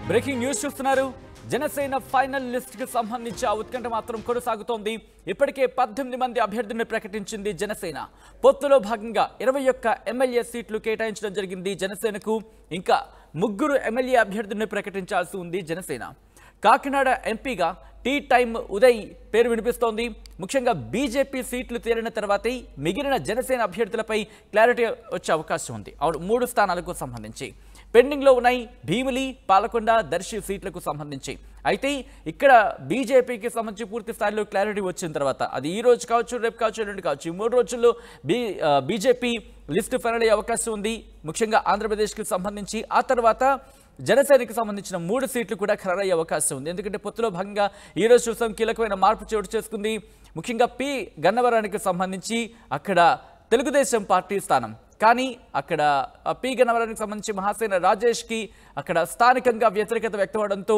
Breaking news చూస్తున్నారు. Janasena final list కి సంబంధించి ఆ ఉత్కంఠ మాత్రం కొనసాగుతోంది. ఇప్పటికే 18 మంది అభ్యర్థులను ప్రకటించింది జనసేన. పొత్తులో భాగంగా 21 ఎమ్మెల్యే సీట్లు కేటాయించడం జరిగింది జనసేనకు. ఇంకా 3 ఎమ్మెల్యే అభ్యర్థులను ప్రకటించాల్సి ఉంది జనసేన. కాకినాడ ఎంపీగా టీ టైమ్ ఉదయ్ పేరు వినిపిస్తోంది. ముఖ్యంగా బీజేపీ సీట్లు తేలిన తర్వాతే మిగిలిన జనసేన అభ్యర్థులపై క్లారిటీ వచ్చే అవకాశం ఉంది. 3 స్థానాలకు సంబంధించి పెండింగ్లో ఉన్నాయి భీమిలి, పాలకొండ, దర్శి సీట్లకు సంబంధించి. అయితే ఇక్కడ బీజేపీకి సంబంధించి పూర్తి స్థాయిలో క్లారిటీ వచ్చిన తర్వాత అది ఈ రోజు కావచ్చు, రేపు కావచ్చు, ఎల్లుండి కావచ్చు, ఈ 3 రోజుల్లో బీజేపీ లిస్టు ఫైనల్ అయ్యే అవకాశం ఉంది. ముఖ్యంగా ఆంధ్రప్రదేశ్కి సంబంధించి ఆ తర్వాత జనసేనకి సంబంధించిన 3 సీట్లు కూడా ఖరారయ్యే అవకాశం ఉంది. ఎందుకంటే పొత్తులో భాగంగా ఈ రోజు చూసాం కీలకమైన మార్పు చోటు చేసుకుంది. ముఖ్యంగా పి గన్నవరానికి సంబంధించి అక్కడ తెలుగుదేశం పార్టీ స్థానం, కానీ అక్కడ పి గన్నవరానికి సంబంధించి మహాసేన రాజేష్కి అక్కడ స్థానికంగా వ్యతిరేకత వ్యక్తమవడంతో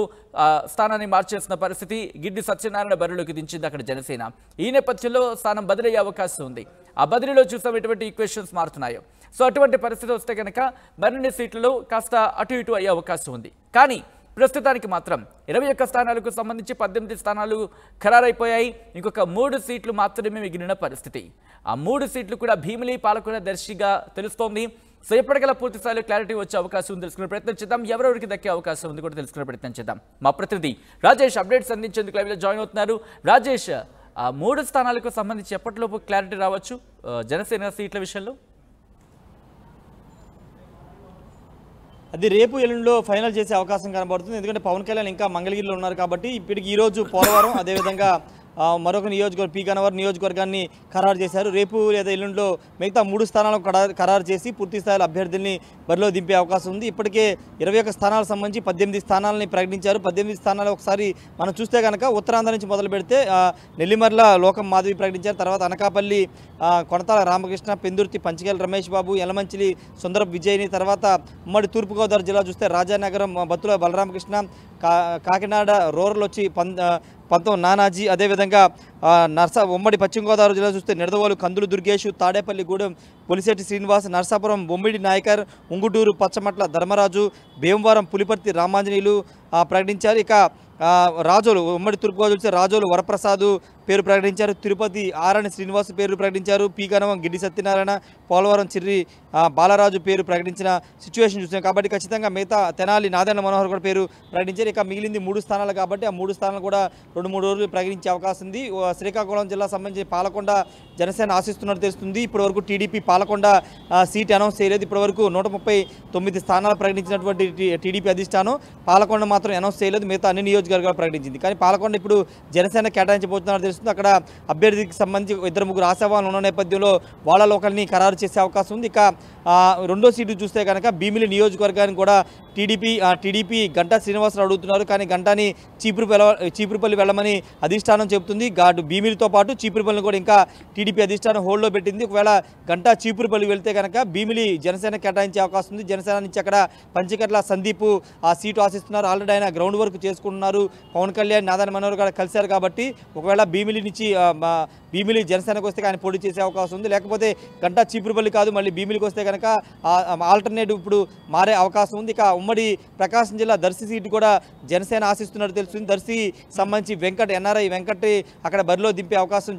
స్థానాన్ని మార్చేసిన పరిస్థితి. గిడ్డి సత్యనారాయణ బరిలోకి దించింది అక్కడ జనసేన. ఈ నేపథ్యంలో స్థానం బదిలీ అయ్యే అవకాశం ఉంది. ఆ బదిలీలో చూసాం ఎటువంటి ఈక్వేషన్స్ మారుతున్నాయో. సో అటువంటి పరిస్థితి వస్తే కనుక మరిన్ని సీట్లలో కాస్త అటు ఇటు అయ్యే అవకాశం ఉంది. కానీ ప్రస్తుతానికి మాత్రం 21 స్థానాలకు సంబంధించి 18 స్థానాలు ఖరారైపోయాయి. ఇంకొక 3 సీట్లు మాత్రమే మిగిలిన పరిస్థితి. ఆ 3 సీట్లు కూడా భీమిలి, పాలకొండ, దర్శిగా తెలుస్తోంది. సో ఎప్పటికల్లా పూర్తి స్థాయిలో క్లారిటీ వచ్చే అవకాశం ఉంది. తెలుసుకునే ప్రయత్నం చేద్దాం. ఎవరెవరికి దక్కే అవకాశం ఉంది కూడా తెలుసుకునే ప్రయత్నం చేద్దాం. మా ప్రతినిధి రాజేష్ అప్డేట్స్ అందించేందుకు లైవ్లో జాయిన్ అవుతున్నారు. రాజేష్, ఆ 3 స్థానాలకు సంబంధించి ఎప్పటిలోపు క్లారిటీ రావచ్చు జనసేన సీట్ల విషయంలో? అది రేపు ఎల్లుండిలో ఫైనల్ చేసే అవకాశం కనబడుతుంది. ఎందుకంటే పవన్ కళ్యాణ్ ఇంకా మంగళగిరిలో ఉన్నారు కాబట్టి ఇప్పటికి ఈరోజు పోలవరం, అదేవిధంగా మరొక నియోజకవర్గం పి గన్నవరం నియోజకవర్గాన్ని ఖరారు చేశారు. రేపు లేదా ఎల్లుండిలో మిగతా 3 స్థానాలకు ఖరారు చేసి పూర్తి స్థాయిలో అభ్యర్థుల్ని బరిలో దింపే అవకాశం ఉంది. ఇప్పటికే 21 స్థానాలకు సంబంధించి 18 స్థానాలని ప్రకటించారు. 18 స్థానాలు ఒకసారి మనం చూస్తే కనుక ఉత్తరాంధ్ర నుంచి మొదలు పెడితే నెల్లిమర్ల లోకం మాధవి ప్రకటించారు. తర్వాత అనకాపల్లి కొనతాల రామకృష్ణ, పెందుర్తి పంచకేల రమేష్ బాబు, యలమంచిలి సుందర విజయ్ని, తర్వాత ఉమ్మడి తూర్పుగోదావరి జిల్లా చూస్తే రాజానగరం బత్తుల బలరామకృష్ణ, కాకినాడ రూరల్ వచ్చి పంతం నానాజీ, అదేవిధంగా ఉమ్మడి పశ్చిమ గోదావరి జిల్లా చూస్తే నిడదవోలు కందులు దుర్గేష్, తాడేపల్లి గూడెం పొలిశెట్టి శ్రీనివాస్, నరసాపురం బొమ్మిడి నాయకర్, ఉంగుటూరు పచ్చమట్ల ధర్మరాజు, భీమవరం పులిపర్తి రామాంజనేయులు ప్రకటించారు. ఇక రాజోలు ఉమ్మడి తూర్పుగోదావరి చూస్తే రాజోలు వరప్రసాద్ పేరు ప్రకటించారు. తిరుపతి ఆరణి శ్రీనివాస్ పేరు ప్రకటించారు. పి గన్నవరం గిడ్డి సత్యనారాయణ, పోలవరం చిర్రి బాలరాజు పేరు ప్రకటించిన సిచ్యువేషన్ చూసాం. కాబట్టి ఖచ్చితంగా మిగతా తెనాలి నాదెండ్ల మనోహర్ కూడా పేరు ప్రకటించారు. ఇక మిగిలింది 3 స్థానాలు కాబట్టి ఆ 3 స్థానాలు కూడా 2-3 రోజులు ప్రకటించే అవకాశం ఉంది. శ్రీకాకుళం జిల్లా సంబంధించి పాలకొండ జనసేన ఆశిస్తున్నట్టు తెలుస్తుంది. ఇప్పటివరకు టీడీపీ పాలకొండ సీట్ అనౌన్స్ చేయలేదు. ఇప్పటివరకు 139 స్థానాలు ప్రకటించినటువంటి టీడీపీ అధిష్టానం పాలకొండ మాత్రం అనౌన్స్ చేయలేదు. మిగతా అన్ని నియోజకవర్గాలు ప్రకటించింది. కానీ పాలకొండ ఇప్పుడు జనసేన కేటాయించబోతున్నట్టు తెలుస్తుంది. అక్కడ అభ్యర్థికి సంబంధించి 2-3 ఆశావాహులు ఉన్న నేపథ్యంలో వాళ్ళలో ఒకరిని ఖరారు చేసే అవకాశం ఉంది. ఇక రెండో సీటు చూస్తే కనుక భీమిలి నియోజకవర్గానికి కూడా టీడీపీ గంటా శ్రీనివాసరావు అడుగుతున్నారు. కానీ గంటాని చీపురుపల్లి వెళ్ళమని అధిష్టానం చెబుతుంది. భీమిలితో పాటు చీపురుపల్లిని కూడా ఇంకా టీడీపీ అధిష్టానం హోల్డ్లో పెట్టింది. ఒకవేళ గంటా చీపురుపల్లి వెళ్తే కనుక భీమిలి జనసేన కేటాయించే అవకాశం ఉంది. జనసేన నుంచి అక్కడ పంచకట్ల సందీప్ ఆ సీటు ఆశిస్తున్నారు. ఆల్రెడీ ఆయన గ్రౌండ్ వర్క్ చేసుకుంటున్నారు. పవన్ కళ్యాణ్, నాదెండ్ల మనోహర్ కూడా కలిశారు. కాబట్టి ఒకవేళ భీమిలి నుంచి భీమిలి జనసేనకు వస్తే ఆయన పోటీ చేసే అవకాశం ఉంది. లేకపోతే గంటా చీపురుపల్లి కాదు మళ్ళీ భీమిలికి వస్తే కనుక ఆల్టర్నేటివ్ ఇప్పుడు మారే అవకాశం ఉంది. ఇక ఉమ్మడి ప్రకాశం జిల్లా దర్శి సీటు కూడా జనసేన ఆశిస్తున్నట్టు తెలుస్తుంది. దర్శి సంబంధించి ఎన్ఆర్ఐ వెంకట్ అక్కడ బరిలో దింపే అవకాశం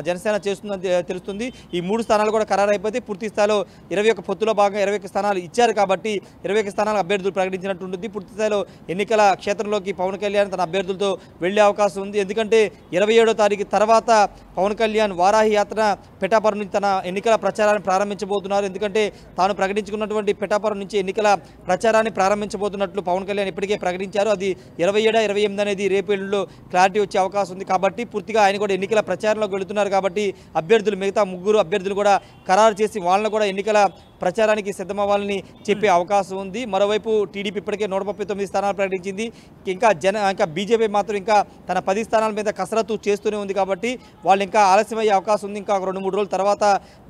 జనసేన చేస్తుందని తెలుస్తుంది. ఈ 3 స్థానాలు కూడా ఖరారు అయిపోతే పూర్తి స్థాయిలో 21 పొత్తులో భాగంగా 21 స్థానాలు ఇచ్చారు. కాబట్టి 21 స్థానాలు అభ్యర్థులు ప్రకటించినట్టు ఉంటుంది. పూర్తి స్థాయిలో ఎన్నికల క్షేత్రంలోకి పవన్ కళ్యాణ్ తన అభ్యర్థులతో వెళ్లే అవకాశం ఉంది. ఎందుకంటే 27వ తారీఖు తర్వాత పవన్ కళ్యాణ్ వారాహి యాత్ర పిఠాపురం నుంచి తన ఎన్నికల ప్రచారాన్ని ప్రారంభించబోతున్నారు. ఎందుకంటే తాను ప్రకటించుకున్నటువంటి పిఠాపురం నుంచి ఎన్నికల ప్రచారాన్ని ప్రారంభించబోతున్నట్లు పవన్ కళ్యాణ్ ఇప్పటికే ప్రకటించారు. అది 27, 28 అనేది రేపు ఎల్లుండిలో క్లారిటీ వచ్చే అవకాశం ఉంది. కాబట్టి పూర్తిగా ఆయన కూడా ఎన్నికల ప్రచారంలోకి వెళుతున్నారు. కాబట్టి అభ్యర్థులు మిగతా 3 అభ్యర్థులు కూడా ఖరారు చేసి వాళ్ళని కూడా ఎన్నికల ప్రచారానికి సిద్ధమవ్వాలని చెప్పే అవకాశం ఉంది. మరోవైపు టీడీపీ ఇప్పటికే 139 స్థానాలు ప్రకటించింది. ఇంకా బీజేపీ మాత్రం ఇంకా తన 10 స్థానాల మీద కసరత్తు చేస్తూనే ఉంది. కాబట్టి వాళ్ళు ఇంకా ఆలస్యమయ్యే అవకాశం ఉంది. ఇంకా 2-3 రోజుల తర్వాత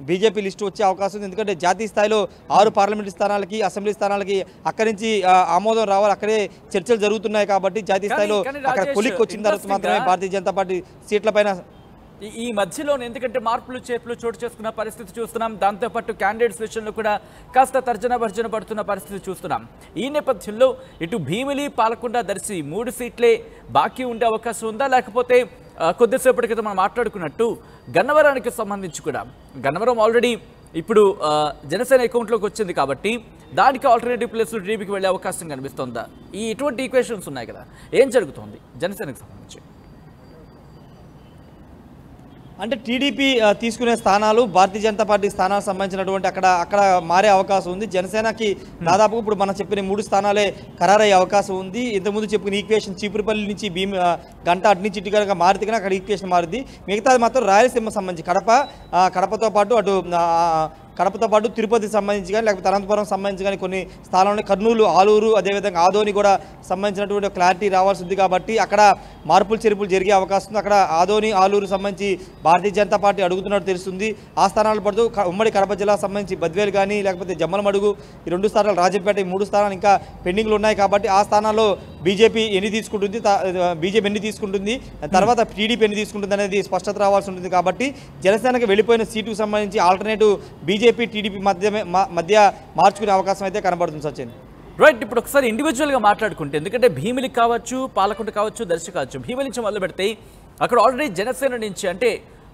బీజేపీ లిస్టు వచ్చే అవకాశం ఉంది. ఎందుకంటే జాతీయ స్థాయిలో 6 పార్లమెంటు స్థానాలకి, అసెంబ్లీ స్థానాలకి అక్కడి నుంచి ఆమోదం రావాలి. అక్కడే చర్చలు జరుగుతున్నాయి. కాబట్టి జాతీయ స్థాయిలో అక్కడ కొలిక్ వచ్చిన తర్వాత మాత్రమే భారతీయ జనతా పార్టీ సీట్ల పైన ఈ మధ్యలో ఎందుకంటే మార్పులు చేర్పులు చోటు చేసుకున్న పరిస్థితి చూస్తున్నాం. దాంతోపాటు క్యాండిడేట్స్ విషయంలో కూడా కాస్త తర్జన భర్జన పడుతున్న పరిస్థితి చూస్తున్నాం. ఈ నేపథ్యంలో ఇటు భీమిలి, పాలకొండ, దర్శి 3 సీట్లే బాకీ ఉండే అవకాశం ఉందా, లేకపోతే కొద్దిసేపటి క్రితం మనం మాట్లాడుకున్నట్టు గన్నవరానికి సంబంధించి కూడా గన్నవరం ఆల్రెడీ ఇప్పుడు జనసేన అకౌంట్లోకి వచ్చింది కాబట్టి దానికి ఆల్టర్నేటివ్ ప్లేస్లో టీడీపీకి వెళ్ళే అవకాశం కనిపిస్తుందా? ఇటువంటి ఈక్వేషన్స్ ఉన్నాయి కదా, ఏం జరుగుతోంది జనసేనకు సంబంధించి? అంటే టీడీపీ తీసుకునే స్థానాలు భారతీయ జనతా పార్టీ స్థానాలకు సంబంధించినటువంటి అక్కడ మారే అవకాశం ఉంది. జనసేనకి దాదాపు ఇప్పుడు మనం చెప్పిన 3 స్థానాలే ఖరారయ్యే అవకాశం ఉంది. ఇంతకుముందు చెప్పుకున్న ఈక్వేషన్ చీపురుపల్లి నుంచి గంట అటు నుంచి ఇటు కనుక మారితే కనుక అక్కడ ఈక్వేషన్ మారుద్ది. మిగతాది మాత్రం రాయలసీమ సంబంధించి కడపతో పాటు కడపతో పాటు తిరుపతికి సంబంధించి కానీ లేకపోతే అనంతపురం సంబంధించి కానీ కొన్ని స్థానాల్లో కర్నూలు, ఆలూరు, అదేవిధంగా ఆదోని కూడా సంబంధించినటువంటి క్లారిటీ రావాల్సి ఉంది కాబట్టి అక్కడ మార్పులు చేర్పులు జరిగే అవకాశం ఉంది. అక్కడ ఆదోని, ఆలూరు సంబంధించి భారతీయ జనతా పార్టీ అడుగుతున్నట్టు తెలుస్తుంది. ఆ స్థానాలు పడుతూ ఉమ్మడి కడప జిల్లా సంబంధించి బద్వేలు కానీ లేకపోతే జమ్మలమడుగు ఈ 2 స్థానాలు, రాజంపేట ఈ 3 స్థానాలు ఇంకా పెండింగ్లు ఉన్నాయి కాబట్టి ఆ స్థానాల్లో బీజేపీ ఎన్ని తీసుకుంటుంది తర్వాత టీడీపీ ఎన్ని తీసుకుంటుంది అనేది స్పష్టత రావాల్సి ఉంటుంది. కాబట్టి జనసేనకు వెళ్ళిపోయిన సీటుకు సంబంధించి ఆల్టర్నేటివ్ బీజేపీ, టీడీపీ మధ్య మార్చుకునే అవకాశం అయితే కనబడుతుంది సచిన్. రైట్, ఇప్పుడు ఒకసారి ఇండివిజువల్గా మాట్లాడుకుంటే, ఎందుకంటే భీమిలి కావచ్చు, పాలకొండ కావచ్చు, దర్శి కావచ్చు, భీమిలి నుంచి మొదలు పెడితే అక్కడ ఆల్రెడీ జనసేన నుంచి అంటే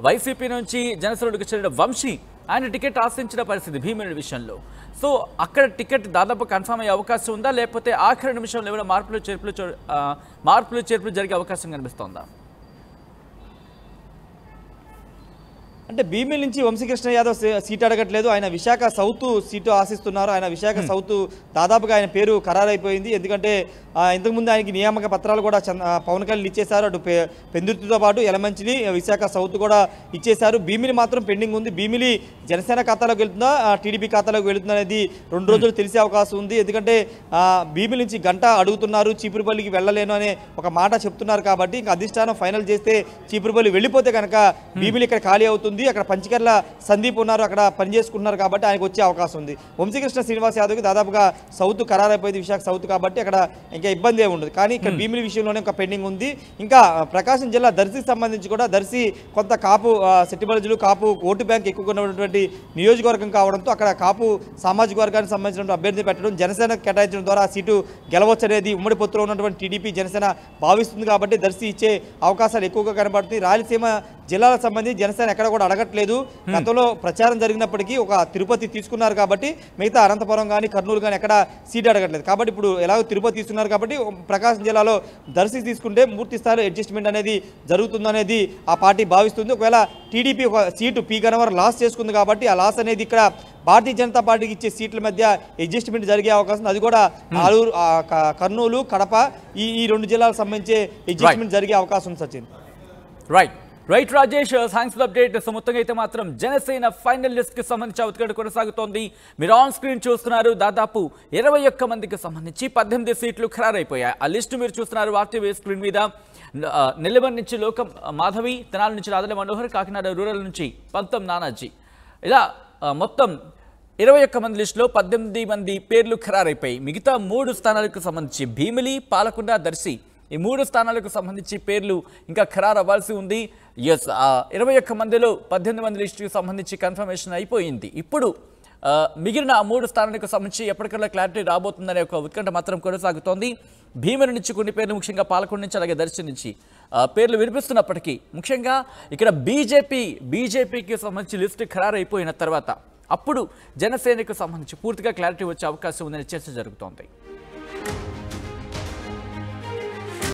వైసీపీ నుంచి జనసేనకు చెందిన వంశీ ఆయన టికెట్ ఆశించిన పరిస్థితి భీమిలి విషయంలో. సో అక్కడ టికెట్ దాదాపు కన్ఫర్మ్ అయ్యే అవకాశం ఉందా, లేకపోతే ఆఖరి నిమిషంలో ఏమైనా మార్పులు చేర్పులు జరిగే అవకాశం కనిపిస్తోందా? అంటే భీమిలి నుంచి వంశీకృష్ణ యాదవ్ సీటు అడగట్లేదు. ఆయన విశాఖ సౌత్ సీటు ఆశిస్తున్నారు. ఆయన విశాఖ సౌత్ దాదాపుగా ఆయన పేరు ఖరారైపోయింది. ఎందుకంటే ఇంతకుముందు ఆయనకి నియామక పత్రాలు కూడా పవన్ కళ్యాణ్ ఇచ్చేశారు. అటు పెందుర్తితో పాటు యలమంచిలి, విశాఖ సౌత్ కూడా ఇచ్చేశారు. భీమిలి మాత్రం పెండింగ్ ఉంది. భీమిలి జనసేన ఖాతాలోకి వెళ్తుందా, టీడీపీ ఖాతాలోకి వెళుతుందా అనేది 2 రోజులు తెలిసే అవకాశం ఉంది. ఎందుకంటే భీమిలి నుంచి గంట అడుగుతున్నారు, చీపురుపల్లికి వెళ్ళలేను అనే ఒక మాట చెప్తున్నారు. కాబట్టి ఇంకా అధిష్టానం ఫైనల్ చేస్తే చీపురుపల్లి వెళ్ళిపోతే కనుక భీమిలి ఇక్కడ ఖాళీ అవుతుంది. అక్కడ పంచకర్ల సందీప్ ఉన్నారు, అక్కడ పనిచేసుకుంటున్నారు కాబట్టి ఆయనకు వచ్చే అవకాశం ఉంది. వంశీకృష్ణ శ్రీనివాస్ యాదవ్కి దాదాపుగా సౌత్ ఖరారైపోయింది, విశాఖ సౌత్ కాబట్టి అక్కడ ఇంకా ఇబ్బంది ఏమి ఉండదు. కానీ ఇక్కడ భీమిలి విషయంలోనే ఒక పెండింగ్ ఉంది. ఇంకా ప్రకాశం జిల్లా దర్శికి సంబంధించి కూడా దర్శి కొంత కాపు సెట్టిబలజులు, కాపు ఓటు బ్యాంక్ ఎక్కువగా ఉన్నటువంటి నియోజకవర్గం కావడంతో అక్కడ కాపు సామాజిక వర్గానికి సంబంధించిన అభ్యర్థి పెట్టడం, జనసేన కేటాయించడం ద్వారా ఆ సీటు గెలవచ్చు అనేది ఉమ్మడి పొత్తులో ఉన్నటువంటి టీడీపీ, జనసేన భావిస్తుంది. కాబట్టి దర్శి ఇచ్చే అవకాశాలు ఎక్కువగా కనబడుతుంది. రాయలసీమ జిల్లాలకు సంబంధించి జనసేన ఎక్కడ కూడా అడగట్లేదు. గతంలో ప్రచారం జరిగినప్పటికీ ఒక తిరుపతి తీసుకున్నారు కాబట్టి మిగతా అనంతపురం కానీ కర్నూలు కానీ ఎక్కడ సీటు అడగట్లేదు. కాబట్టి ఇప్పుడు ఎలాగో తిరుపతి తీసుకున్నారు కాబట్టి ప్రకాశం జిల్లాలో దర్శి తీసుకుంటే పూర్తి స్థాయిలో అడ్జస్ట్మెంట్ అనేది జరుగుతుందనేది ఆ పార్టీ భావిస్తుంది. ఒకవేళ టీడీపీ ఒక సీటు పీ గన్నవరం లాస్ చేసుకుంది కాబట్టి ఆ లాస్ అనేది ఇక్కడ భారతీయ జనతా పార్టీకి ఇచ్చే సీట్ల మధ్య అడ్జస్ట్మెంట్ జరిగే అవకాశం, అది కూడా ఆలూరు, కర్నూలు, కడప ఈ 2 జిల్లాలకు సంబంధించి అడ్జస్ట్మెంట్ జరిగే అవకాశం ఉంది Sachin. Right Rajesh, thanks for update. So మొత్తంగా అయితే మాత్రం జనసేన ఫైనల్ లిస్ట్ కి సంబంధించి ఉత్కంఠ కొనసాగుతోంది. మీరు ఆన్ స్క్రీన్ చూస్తున్నారు. దాదాపు 21 మందికి సంబంధించి 18 సీట్లు ఖరారైపోయాయి. ఆ లిస్టు మీరు చూస్తున్నారు ఆర్టీవీ స్క్రీన్ మీద. నెల్లిమర్ నుంచి లోకం మాధవి, తెనాలి నుంచి రాధల మనోహర్, కాకినాడ రూరల్ నుంచి పంతం నానాజీ, ఇలా మొత్తం 21 మంది లిస్టులో 18 మంది పేర్లు ఖరారైపోయాయి. మిగతా 3 స్థానాలకు సంబంధించి భీమిలి, పాలకొండ, దర్శి ఈ 3 స్థానాలకు సంబంధించి పేర్లు ఇంకా ఖరారు అవ్వాల్సి ఉంది. 21 మందిలో 18 మంది లిస్టుకి సంబంధించి కన్ఫర్మేషన్ అయిపోయింది. ఇప్పుడు మిగిలిన 3 స్థానాలకు సంబంధించి ఎప్పటికల్లా క్లారిటీ రాబోతుందనే ఒక ఉత్కంఠ మాత్రం కొనసాగుతోంది. భీమిలి నుంచి కొన్ని పేర్లు, ముఖ్యంగా పాలకొండ నుంచి అలాగే దర్శి నుంచి పేర్లు వినిపిస్తున్నప్పటికీ ముఖ్యంగా ఇక్కడ బీజేపీకి సంబంధించి లిస్టు ఖరారైపోయిన తర్వాత అప్పుడు జనసేనకు సంబంధించి పూర్తిగా క్లారిటీ వచ్చే అవకాశం ఉందనే చర్చ జరుగుతోంది.